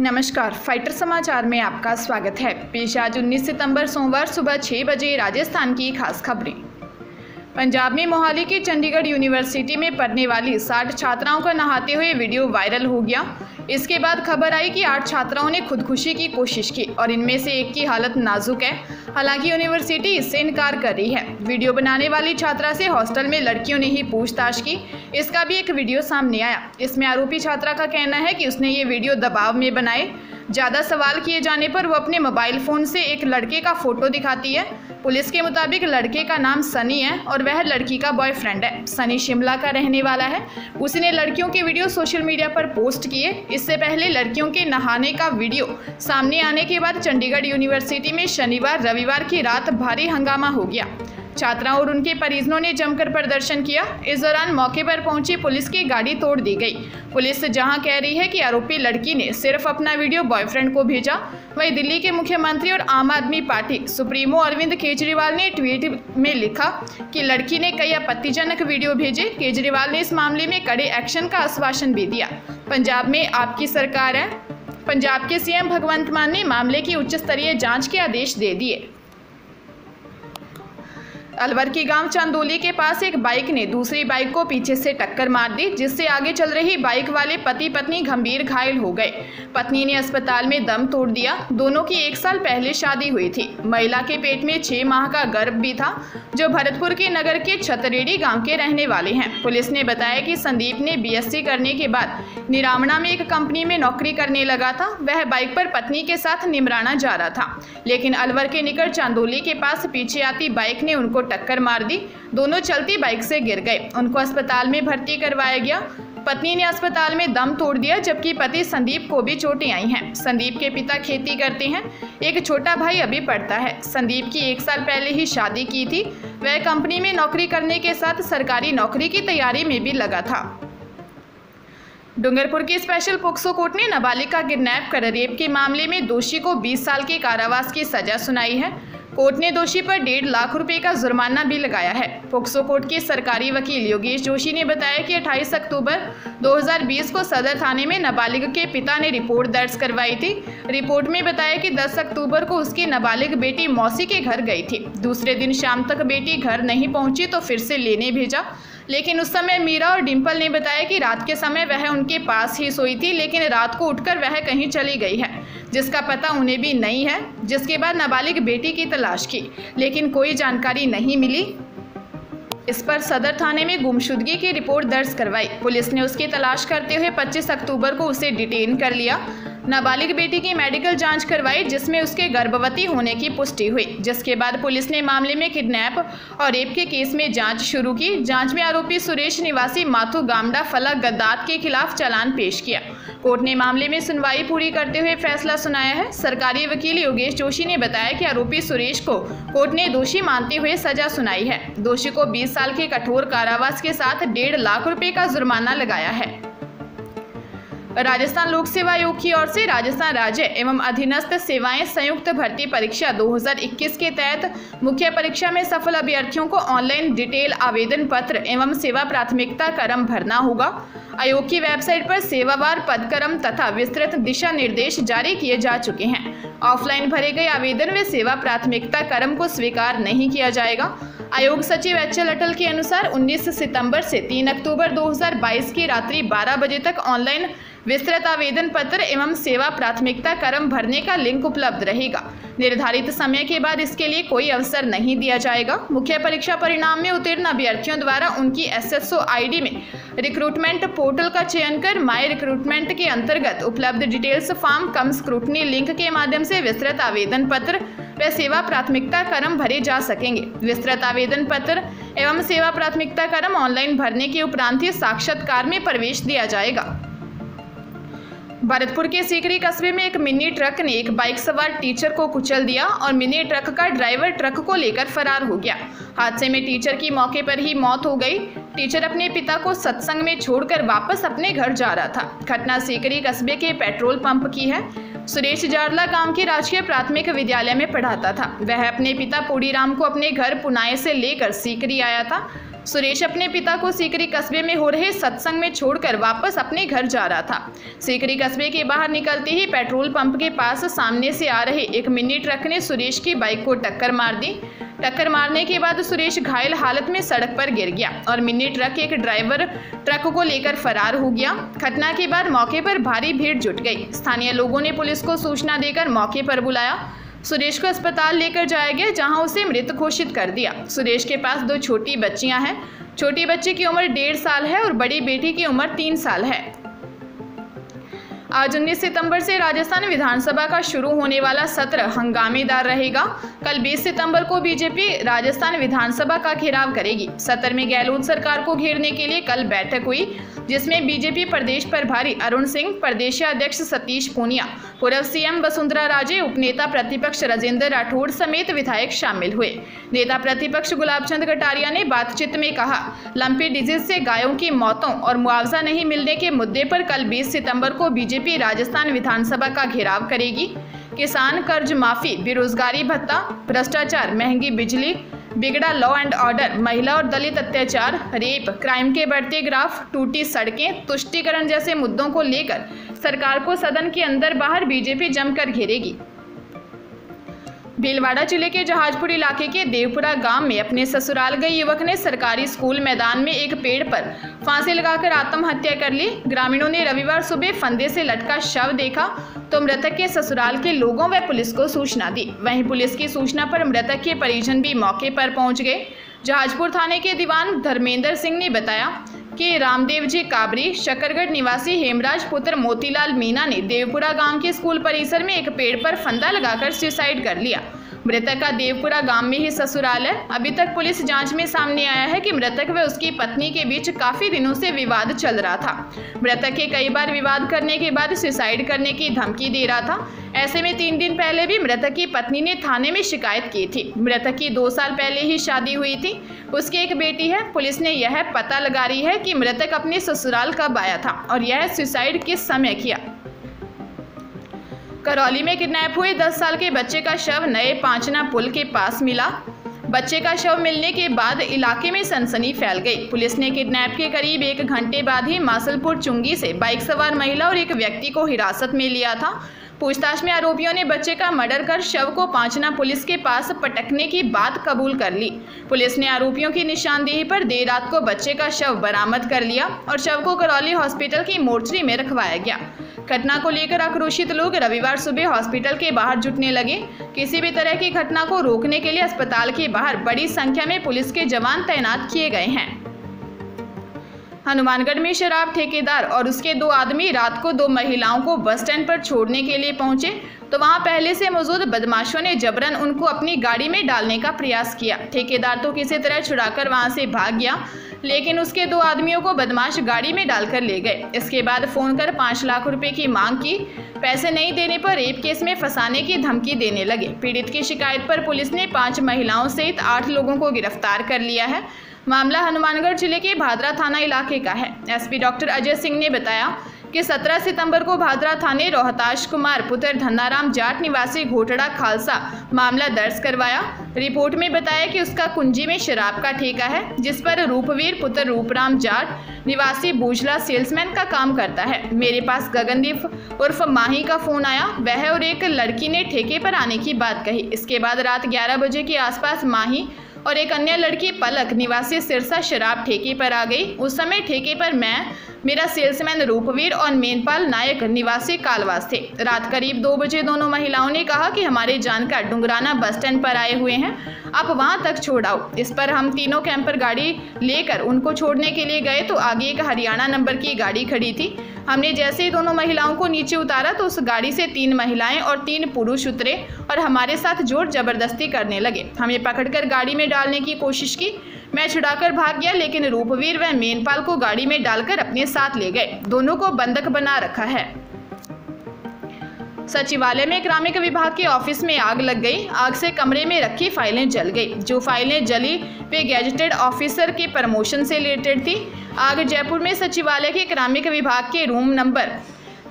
नमस्कार, फाइटर समाचार में आपका स्वागत है। पेश आज 19 सितंबर सोमवार सुबह 6 बजे राजस्थान की खास खबरें। पंजाब में मोहाली की चंडीगढ़ यूनिवर्सिटी में पढ़ने वाली 60 छात्राओं का नहाते हुए वीडियो वायरल हो गया। इसके बाद खबर आई कि 8 छात्राओं ने खुदकुशी की कोशिश की और इनमें से एक की हालत नाजुक है। हालांकि यूनिवर्सिटी इससे इनकार कर रही है। वीडियो बनाने वाली छात्रा से हॉस्टल में लड़कियों ने ही पूछताछ की। इसका भी एक वीडियो सामने आया। इसमें आरोपी छात्रा का कहना है कि उसने ये वीडियो दबाव में बनाए। ज़्यादा सवाल किए जाने पर वो अपने मोबाइल फ़ोन से एक लड़के का फोटो दिखाती है। पुलिस के मुताबिक लड़के का नाम सनी है और वह लड़की का बॉयफ्रेंड है। सनी शिमला का रहने वाला है। उसने लड़कियों के वीडियो सोशल मीडिया पर पोस्ट किए। इससे पहले लड़कियों के नहाने का वीडियो सामने आने के बाद चंडीगढ़ यूनिवर्सिटी में शनिवार रविवार की रात भारी हंगामा हो गया। छात्राओं और उनके परिजनों ने जमकर प्रदर्शन किया। इस दौरान मौके पर पहुंची पुलिस की गाड़ी तोड़ दी गई। पुलिस जहां कह रही है कि आरोपी लड़की ने सिर्फ अपना वीडियो बॉयफ्रेंड को भेजा, वहीं दिल्ली के मुख्यमंत्री और आम आदमी पार्टी सुप्रीमो अरविंद केजरीवाल ने ट्वीट में लिखा कि लड़की ने कई आपत्तिजनक वीडियो भेजे। केजरीवाल ने इस मामले में कड़े एक्शन का आश्वासन भी दिया। पंजाब में आपकी सरकार है। पंजाब के सीएम भगवंत मान ने मामले की उच्च स्तरीय जाँच के आदेश दे दिए। अलवर के गांव चांदोली के पास एक बाइक ने दूसरी बाइक को पीछे से टक्कर मार दी, जिससे आगे चल रही बाइक वाले पति पत्नी गंभीर घायल हो गए। पत्नी ने अस्पताल में दम तोड़ दिया। दोनों की 1 साल पहले शादी हुई थी। महिला के पेट में 6 माह का गर्भ भी था, जो भरतपुर के नगर के छतरेड़ी गांव के रहने वाले हैं। पुलिस ने बताया कि संदीप ने बीएससी करने के बाद निरामणा में एक कंपनी में नौकरी करने लगा था। वह बाइक पर पत्नी के साथ निमराना जा रहा था, लेकिन अलवर के निकट चांदोली के पास पीछे आती बाइक ने उनको टक्कर मार दी। दोनों चलती बाइक से गिर गए। उनको अस्पताल में भर्ती करवाया गया। पत्नी ने अस्पताल में दम तोड़ दिया, जबकि पति संदीप को भी चोटें आई हैं। संदीप के पिता खेती करते हैं। एक छोटा भाई अभी पढ़ता है। संदीप की 1 साल पहले ही शादी की थी। वह कंपनी में नौकरी करने के साथ सरकारी नौकरी की तैयारी में भी लगा था। डूंगरपुर की स्पेशल पोक्सो कोर्ट ने नाबालिग का किडनैप कर रेप के मामले में दोषी को 20 साल के कारावास की सजा सुनाई है। कोर्ट ने दोषी पर 1.5 लाख रुपए का जुर्माना भी लगाया है। पोक्सो कोर्ट के सरकारी वकील योगेश जोशी ने बताया कि 28 अक्टूबर 2020 को सदर थाने में नाबालिग के पिता ने रिपोर्ट दर्ज करवाई थी। रिपोर्ट में बताया कि 10 अक्टूबर को उसकी नाबालिग बेटी मौसी के घर गई थी। दूसरे दिन शाम तक बेटी घर नहीं पहुंची तो फिर से लेने भेजा, लेकिन उस समय मीरा और डिम्पल ने बताया कि रात के समय वह उनके पास ही सोई थी, लेकिन रात को उठकर वह कहीं चली गई है, जिसका पता उन्हें भी नहीं है। जिसके बाद नाबालिग बेटी की तलाश की, लेकिन कोई जानकारी नहीं मिली। इस पर सदर थाने में गुमशुदगी की रिपोर्ट दर्ज करवाई। पुलिस ने उसकी तलाश करते हुए 25 अक्टूबर को उसे डिटेन कर लिया। नाबालिग बेटी की मेडिकल जांच करवाई, जिसमें उसके गर्भवती होने की पुष्टि हुई। जिसके बाद पुलिस ने मामले में किडनैप और रेप के केस में जांच शुरू की। जांच में आरोपी सुरेश निवासी माथु गामडा फला गद्दात के खिलाफ चालान पेश किया। कोर्ट ने मामले में सुनवाई पूरी करते हुए फैसला सुनाया है। सरकारी वकील योगेश जोशी ने बताया कि आरोपी सुरेश को कोर्ट ने दोषी मानते हुए सजा सुनाई है। दोषी को 20 साल के कठोर कारावास के साथ 1.5 लाख रुपए का जुर्माना लगाया है। राजस्थान लोक सेवा आयोग की ओर से राजस्थान राज्य एवं अधीनस्थ सेवाएं संयुक्त भर्ती परीक्षा 2021 के तहत मुख्य परीक्षा में सफल अभ्यर्थियों को ऑनलाइन डिटेल आवेदन पत्र एवं सेवा प्राथमिकता क्रम भरना होगा। आयोग की वेबसाइट पर सेवावार पदक्रम तथा विस्तृत दिशा निर्देश जारी किए जा चुके हैं। ऑफलाइन भरे गए आवेदन व सेवा प्राथमिकता क्रम को स्वीकार नहीं किया जाएगा। आयोग सचिव HL अटल के अनुसार 19 सितंबर से 3 अक्टूबर 2022 की रात्रि 12 बजे तक ऑनलाइन विस्तृत आवेदन पत्र एवं सेवा प्राथमिकता क्रम भरने का लिंक उपलब्ध रहेगा। निर्धारित समय के बाद इसके लिए कोई अवसर नहीं दिया जाएगा। मुख्य परीक्षा परिणाम में उत्तीर्ण अभ्यर्थियों द्वारा उनकी SSO ID में रिक्रूटमेंट पोर्टल का चयन कर माई रिक्रूटमेंट के अंतर्गत उपलब्ध डिटेल्स फॉर्म कम स्क्रूटनी लिंक के माध्यम से विस्तृत आवेदन पत्र व सेवा प्राथमिकता क्रम भरे जा सकेंगे। विस्तृत आवेदन पत्र एवं सेवा प्राथमिकता क्रम ऑनलाइन भरने के उपरांत ही साक्षात्कार में प्रवेश दिया जाएगा। भरतपुर के सीकरी कस्बे में एक मिनी ट्रक ने एक बाइक सवार टीचर को कुचल दिया और मिनी ट्रक का ड्राइवर ट्रक को लेकर फरार हो गया। हादसे में टीचर की मौके पर ही मौत हो गई। टीचर अपने पिता को सत्संग में छोड़कर वापस अपने घर जा रहा था। घटना सीकरी कस्बे के पेट्रोल पंप की है। सुरेश जारला गांव के राजकीय प्राथमिक विद्यालय में पढ़ाता था। वह अपने पिता पूड़ीराम को अपने घर पुनाए से लेकर सीकरी आया था। सुरेश अपने पिता को सीकरी कस्बे में हो रहे सत्संग में छोड़कर वापस अपने घर जा रहा था। सीकरी कस्बे के बाहर निकलते ही पेट्रोल पंप के पास सामने से आ रहे एक मिनी ट्रक ने सुरेश की बाइक को टक्कर मार दी। टक्कर मारने के बाद सुरेश घायल हालत में सड़क पर गिर गया और मिनी ट्रक के एक ड्राइवर ट्रक को लेकर फरार हो गया। घटना के बाद मौके पर भारी भीड़ जुट गई। स्थानीय लोगों ने पुलिस को सूचना देकर मौके पर बुलाया। सुरेश को अस्पताल लेकर जाया गया, जहां उसे मृत घोषित कर दिया। सुरेश के पास 2 छोटी बच्चियां हैं। छोटी बच्ची की उम्र 1.5 साल है और बड़ी बेटी की उम्र 3 साल है। आज 19 सितंबर से राजस्थान विधानसभा का शुरू होने वाला सत्र हंगामेदार रहेगा। कल 20 सितंबर को बीजेपी राजस्थान विधानसभा का घेराव करेगी। सत्र में गहलोत सरकार को घेरने के लिए कल बैठक हुई, जिसमें बीजेपी प्रदेश प्रभारी अरुण सिंह, प्रदेश अध्यक्ष सतीश पूनिया, पूर्व सीएम वसुंधरा राजे, उपनेता प्रतिपक्ष राजेंद्र राठौड़ समेत विधायक शामिल हुए। नेता प्रतिपक्ष गुलाब चंद कटारिया ने बातचीत में कहा, लंपी डिजीज से गायों की मौतों और मुआवजा नहीं मिलने के मुद्दे पर कल 20 सितंबर को बीजेपी राजस्थान विधानसभा का घेराव करेगी। किसान कर्ज माफी, बेरोजगारी भत्ता, भ्रष्टाचार, महंगी बिजली, बिगड़ा लॉ एंड ऑर्डर, महिला और दलित अत्याचार, रेप, क्राइम के बढ़ते ग्राफ, टूटी सड़कें, तुष्टीकरण जैसे मुद्दों को लेकर सरकार को सदन के अंदर बाहर बीजेपी जमकर घेरेगी। भीलवाड़ा जिले के जहाजपुर इलाके के देवपुरा गांव में अपने ससुराल गए युवक ने सरकारी स्कूल मैदान में एक पेड़ पर फांसी लगाकर आत्महत्या कर ली। ग्रामीणों ने रविवार सुबह फंदे से लटका शव देखा तो मृतक के ससुराल के लोगों व पुलिस को सूचना दी। वहीं पुलिस की सूचना पर मृतक के परिजन भी मौके पर पहुंच गए। जहाजपुर थाने के दीवान धर्मेंद्र सिंह ने बताया कि रामदेव जी काबरी, शकरगढ़ निवासी हेमराज पुत्र मोतीलाल मीना ने देवपुरा गांव के स्कूल परिसर में एक पेड़ पर फंदा लगाकर सुसाइड कर लिया। मृतक का देवपुरा गांव में ही ससुराल है। अभी तक पुलिस जांच में सामने आया है कि मृतक व उसकी पत्नी के बीच काफी दिनों से विवाद चल रहा था। मृतक के कई बार विवाद करने के बाद सुसाइड करने की धमकी दे रहा था। ऐसे में 3 दिन पहले भी मृतक की पत्नी ने थाने में शिकायत की थी। मृतक की 2 साल पहले ही शादी हुई थी। उसकी एक बेटी है। पुलिस ने यह पता लगा रही है कि मृतक अपने ससुराल कब आया था और यह सुसाइड किस समय किया। करौली में किडनैप हुए 10 साल के बच्चे का शव नए पांचना पुल के पास मिला। बच्चे का शव मिलने के बाद इलाके में सनसनी फैल गई। पुलिस ने किडनैप के करीब 1 घंटे बाद ही मासलपुर चुंगी से बाइक सवार महिला और एक व्यक्ति को हिरासत में लिया था। पूछताछ में आरोपियों ने बच्चे का मर्डर कर शव को पांचना पुलिस के पास पटकने की बात कबूल कर ली। पुलिस ने आरोपियों की निशानदेही पर देर रात को बच्चे का शव बरामद कर लिया और शव को करौली हॉस्पिटल की मोर्चरी में रखवाया गया। घटना को लेकर आक्रोशित लोग रविवार सुबह हॉस्पिटल के बाहर जुटने लगे। किसी भी तरह की घटना को रोकने के लिए अस्पताल के बाहर बड़ी संख्या में पुलिस के जवान तैनात किए गए हैं। हनुमानगढ़ में शराब ठेकेदार और उसके 2 आदमी रात को 2 महिलाओं को बस स्टैंड पर छोड़ने के लिए पहुंचे तो वहां पहले से मौजूद बदमाशों ने जबरन उनको अपनी गाड़ी में डालने का प्रयास किया। ठेकेदार तो किसी तरह छुड़ाकर वहां से भाग गया, लेकिन उसके 2 आदमियों को बदमाश गाड़ी में डालकर ले गए। इसके बाद फोन कर 5 लाख रुपए की मांग की। पैसे नहीं देने पर रेप केस में फंसाने की धमकी देने लगे। पीड़ित की शिकायत पर पुलिस ने 5 महिलाओं सहित 8 लोगों को गिरफ्तार कर लिया है। मामला हनुमानगढ़ जिले के भादरा थाना इलाके का है। एसपी डॉक्टर अजय सिंह ने बताया कि 17 सितंबर को भादरा थाने रोहताश कुमार पुत्र धन्नाराम जाट निवासी घोटड़ा खालसा मामला दर्ज करवाया। रिपोर्ट में बताया कि उसका कुंजी में शराब का ठेका है, जिस पर रूपवीर पुत्र रूपराम जाट निवासी बूझला सेल्समैन का काम करता है। मेरे पास गगनदीप उर्फ माही का फोन आया। वह और एक लड़की ने ठेके पर आने की बात कही। इसके बाद रात 11 बजे के आसपास माही और एक अन्य लड़की पलक निवासी सिरसा शराब ठेके पर आ गई। उस समय ठेके पर मैं, मेरा सेल्समैन रूपवीर और मेनपाल नायक निवासी कालवास थे। रात करीब 2 बजे दोनों महिलाओं ने कहा कि हमारे जानकार डुंगराना बस स्टैंड पर आए हुए हैं, आप वहां तक छोड़ आओ। इस पर हम तीनों कैंपर गाड़ी लेकर उनको छोड़ने के लिए गए तो आगे एक हरियाणा नंबर की गाड़ी खड़ी थी। हमने जैसे ही दोनों महिलाओं को नीचे उतारा तो उस गाड़ी से 3 महिलाएं और 3 पुरुष उतरे और हमारे साथ जोर जबरदस्ती करने लगे। हमें पकड़कर गाड़ी में डालने की कोशिश की। मैं छुड़ाकर भाग गया, लेकिन रूपवीर व मेनपाल को गाड़ी में डालकर अपने साथ ले गए। दोनों को बंधक बना रखा है। सचिवालय में ग्रामीण विभाग के ऑफिस में आग लग गई। आग से कमरे में रखी फाइलें जल गई। जो फाइलें जली वे गैजेटेड ऑफिसर के प्रमोशन से रिलेटेड थी। आग जयपुर में सचिवालय के ग्रामीण विभाग के रूम नंबर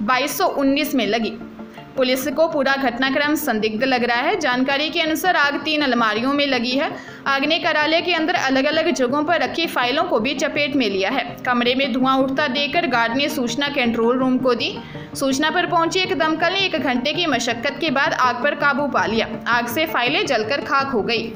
2219 में लगी। पुलिस को पूरा घटनाक्रम संदिग्ध लग रहा है। जानकारी के अनुसार आग 3 अलमारियों में लगी है। आग ने कार्यालय के अंदर अलग अलग जगहों पर रखी फाइलों को भी चपेट में लिया है। कमरे में धुआं उठता देखकर गार्ड ने सूचना कंट्रोल रूम को दी। सूचना पर पहुंची एक दमकल ने 1 घंटे की मशक्कत के बाद आग पर काबू पा लिया। आग से फाइलें जलकर खाक हो गई।